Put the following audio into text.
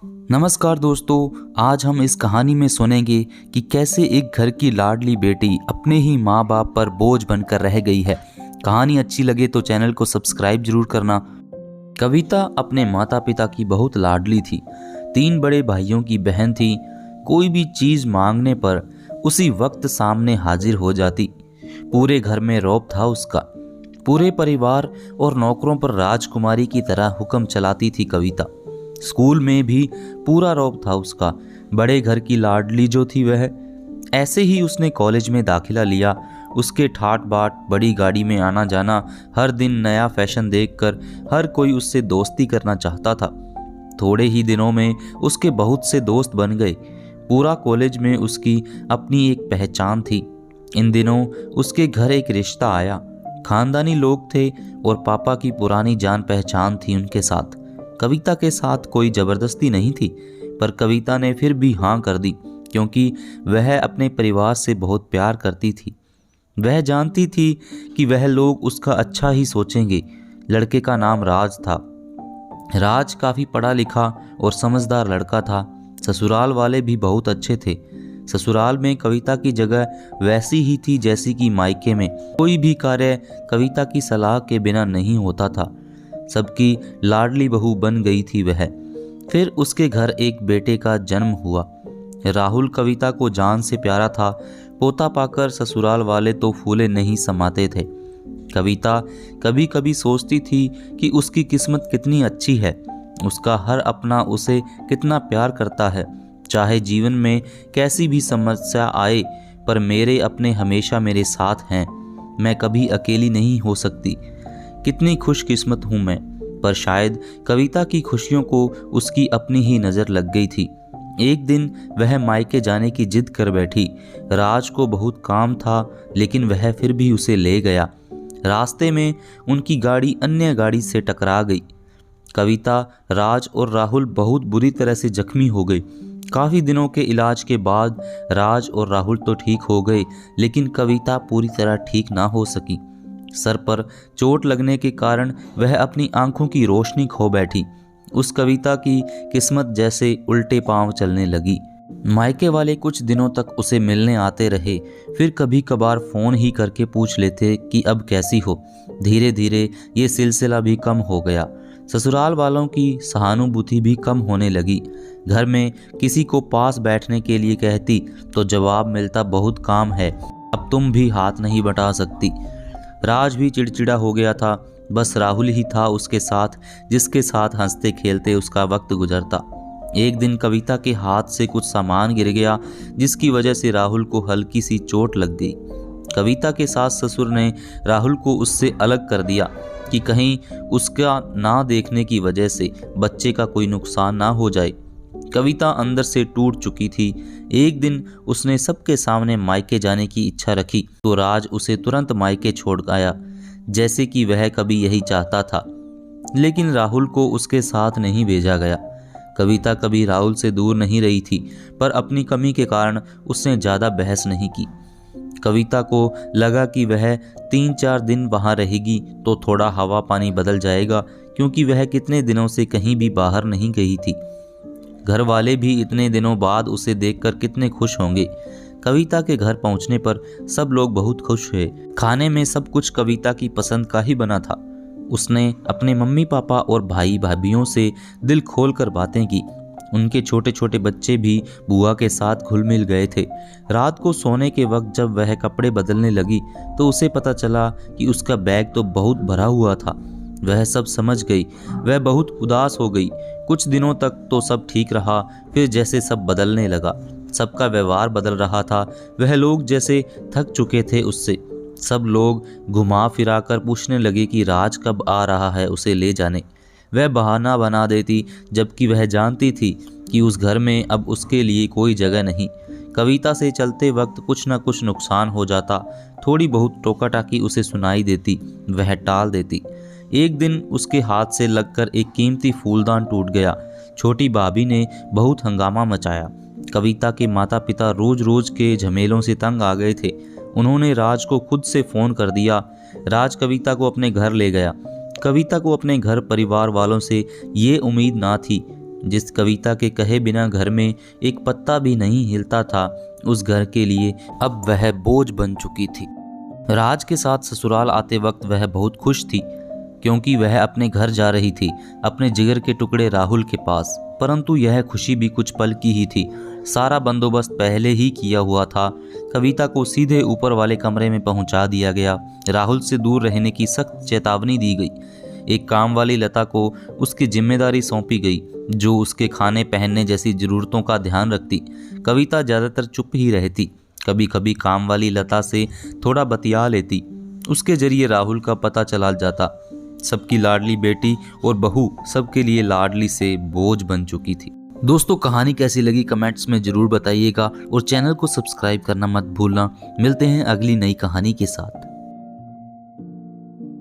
नमस्कार दोस्तों, आज हम इस कहानी में सुनेंगे कि कैसे एक घर की लाडली बेटी अपने ही माँ बाप पर बोझ बनकर रह गई है। कहानी अच्छी लगे तो चैनल को सब्सक्राइब जरूर करना। कविता अपने माता पिता की बहुत लाडली थी। 3 बड़े भाइयों की बहन थी। कोई भी चीज़ मांगने पर उसी वक्त सामने हाजिर हो जाती। पूरे घर में रौब था उसका। पूरे परिवार और नौकरों पर राजकुमारी की तरह हुक्म चलाती थी कविता। स्कूल में भी पूरा रौब था उसका। बड़े घर की लाडली जो थी वह। ऐसे ही उसने कॉलेज में दाखिला लिया। उसके ठाट बाट, बड़ी गाड़ी में आना जाना, हर दिन नया फैशन देखकर हर कोई उससे दोस्ती करना चाहता था। थोड़े ही दिनों में उसके बहुत से दोस्त बन गए। पूरा कॉलेज में उसकी अपनी एक पहचान थी। इन दिनों उसके घर एक रिश्ता आया। खानदानी लोग थे और पापा की पुरानी जान पहचान थी उनके साथ। कविता के साथ कोई ज़बरदस्ती नहीं थी, पर कविता ने फिर भी हाँ कर दी, क्योंकि वह अपने परिवार से बहुत प्यार करती थी। वह जानती थी कि वह लोग उसका अच्छा ही सोचेंगे। लड़के का नाम राज था। राज काफ़ी पढ़ा लिखा और समझदार लड़का था। ससुराल वाले भी बहुत अच्छे थे। ससुराल में कविता की जगह वैसी ही थी जैसी कि मायके में। कोई भी कार्य कविता की सलाह के बिना नहीं होता था। सबकी लाडली बहू बन गई थी वह। फिर उसके घर एक बेटे का जन्म हुआ। राहुल कविता को जान से प्यारा था। पोता पाकर ससुराल वाले तो फूले नहीं समाते थे। कविता कभी कभी सोचती थी कि उसकी किस्मत कितनी अच्छी है। उसका हर अपना उसे कितना प्यार करता है। चाहे जीवन में कैसी भी समस्या आए, पर मेरे अपने हमेशा मेरे साथ हैं। मैं कभी अकेली नहीं हो सकती। कितनी खुशकिस्मत हूँ मैं। पर शायद कविता की खुशियों को उसकी अपनी ही नज़र लग गई थी। एक दिन वह मायके जाने की जिद कर बैठी। राज को बहुत काम था, लेकिन वह फिर भी उसे ले गया। रास्ते में उनकी गाड़ी अन्य गाड़ी से टकरा गई। कविता, राज और राहुल बहुत बुरी तरह से जख्मी हो गए। काफ़ी दिनों के इलाज के बाद राज और राहुल तो ठीक हो गए, लेकिन कविता पूरी तरह ठीक ना हो सकी। सर पर चोट लगने के कारण वह अपनी आंखों की रोशनी खो बैठी। उस कविता की किस्मत जैसे उल्टे पांव चलने लगी। मायके वाले कुछ दिनों तक उसे मिलने आते रहे, फिर कभी कभार फ़ोन ही करके पूछ लेते कि अब कैसी हो। धीरे धीरे ये सिलसिला भी कम हो गया। ससुराल वालों की सहानुभूति भी कम होने लगी। घर में किसी को पास बैठने के लिए कहती तो जवाब मिलता, बहुत काम है, अब तुम भी हाथ नहीं बटा सकती। राज भी चिड़चिड़ा हो गया था। बस राहुल ही था उसके साथ, जिसके साथ हंसते खेलते उसका वक्त गुजरता। एक दिन कविता के हाथ से कुछ सामान गिर गया, जिसकी वजह से राहुल को हल्की सी चोट लग गई। कविता के सास ससुर ने राहुल को उससे अलग कर दिया कि कहीं उसका ना देखने की वजह से बच्चे का कोई नुकसान ना हो जाए। कविता अंदर से टूट चुकी थी। एक दिन उसने सबके सामने मायके जाने की इच्छा रखी तो राज उसे तुरंत मायके छोड़ आया, जैसे कि वह कभी यही चाहता था। लेकिन राहुल को उसके साथ नहीं भेजा गया। कविता कभी राहुल से दूर नहीं रही थी, पर अपनी कमी के कारण उसने ज़्यादा बहस नहीं की। कविता को लगा कि वह 3-4 दिन वहाँ रहेगी तो थोड़ा हवा पानी बदल जाएगा, क्योंकि वह कितने दिनों से कहीं भी बाहर नहीं गई थी। घर वाले भी इतने दिनों बाद उसे देखकर कितने खुश होंगे। कविता के घर पहुंचने पर सब लोग बहुत खुश हुए। खाने में सब कुछ कविता की पसंद का ही बना था। उसने अपने मम्मी पापा और भाई भाभियों से दिल खोलकर बातें की। उनके छोटे छोटे बच्चे भी बुआ के साथ घुल मिल गए थे। रात को सोने के वक्त जब वह कपड़े बदलने लगी तो उसे पता चला कि उसका बैग तो बहुत भरा हुआ था। वह सब समझ गई। वह बहुत उदास हो गई। कुछ दिनों तक तो सब ठीक रहा, फिर जैसे सब बदलने लगा। सबका व्यवहार बदल रहा था। वह लोग जैसे थक चुके थे उससे। सब लोग घुमा फिरा कर पूछने लगे कि राज कब आ रहा है उसे ले जाने। वह बहाना बना देती, जबकि वह जानती थी कि उस घर में अब उसके लिए कोई जगह नहीं। कविता से चलते वक्त कुछ न कुछ नुकसान हो जाता। थोड़ी बहुत टोका टाकी उसे सुनाई देती, वह टाल देती। एक दिन उसके हाथ से लगकर एक कीमती फूलदान टूट गया। छोटी भाभी ने बहुत हंगामा मचाया। कविता के माता पिता रोज रोज के झमेलों से तंग आ गए थे। उन्होंने राज को खुद से फ़ोन कर दिया। राज कविता को अपने घर ले गया। कविता को अपने घर परिवार वालों से ये उम्मीद ना थी। जिस कविता के कहे बिना घर में एक पत्ता भी नहीं हिलता था, उस घर के लिए अब वह बोझ बन चुकी थी। राज के साथ ससुराल आते वक्त वह बहुत खुश थी, क्योंकि वह अपने घर जा रही थी, अपने जिगर के टुकड़े राहुल के पास। परंतु यह खुशी भी कुछ पल की ही थी। सारा बंदोबस्त पहले ही किया हुआ था। कविता को सीधे ऊपर वाले कमरे में पहुंचा दिया गया। राहुल से दूर रहने की सख्त चेतावनी दी गई। एक काम वाली लता को उसकी जिम्मेदारी सौंपी गई, जो उसके खाने पहनने जैसी ज़रूरतों का ध्यान रखती। कविता ज़्यादातर चुप ही रहती, कभी कभी काम वाली लता से थोड़ा बतिया लेती। उसके जरिए राहुल का पता चला जाता। सबकी लाडली बेटी और बहू सबके लिए लाडली से बोझ बन चुकी थी। दोस्तों, कहानी कैसी लगी कमेंट्स में ज़रूर बताइएगा और चैनल को सब्सक्राइब करना मत भूलना। मिलते हैं अगली नई कहानी के साथ।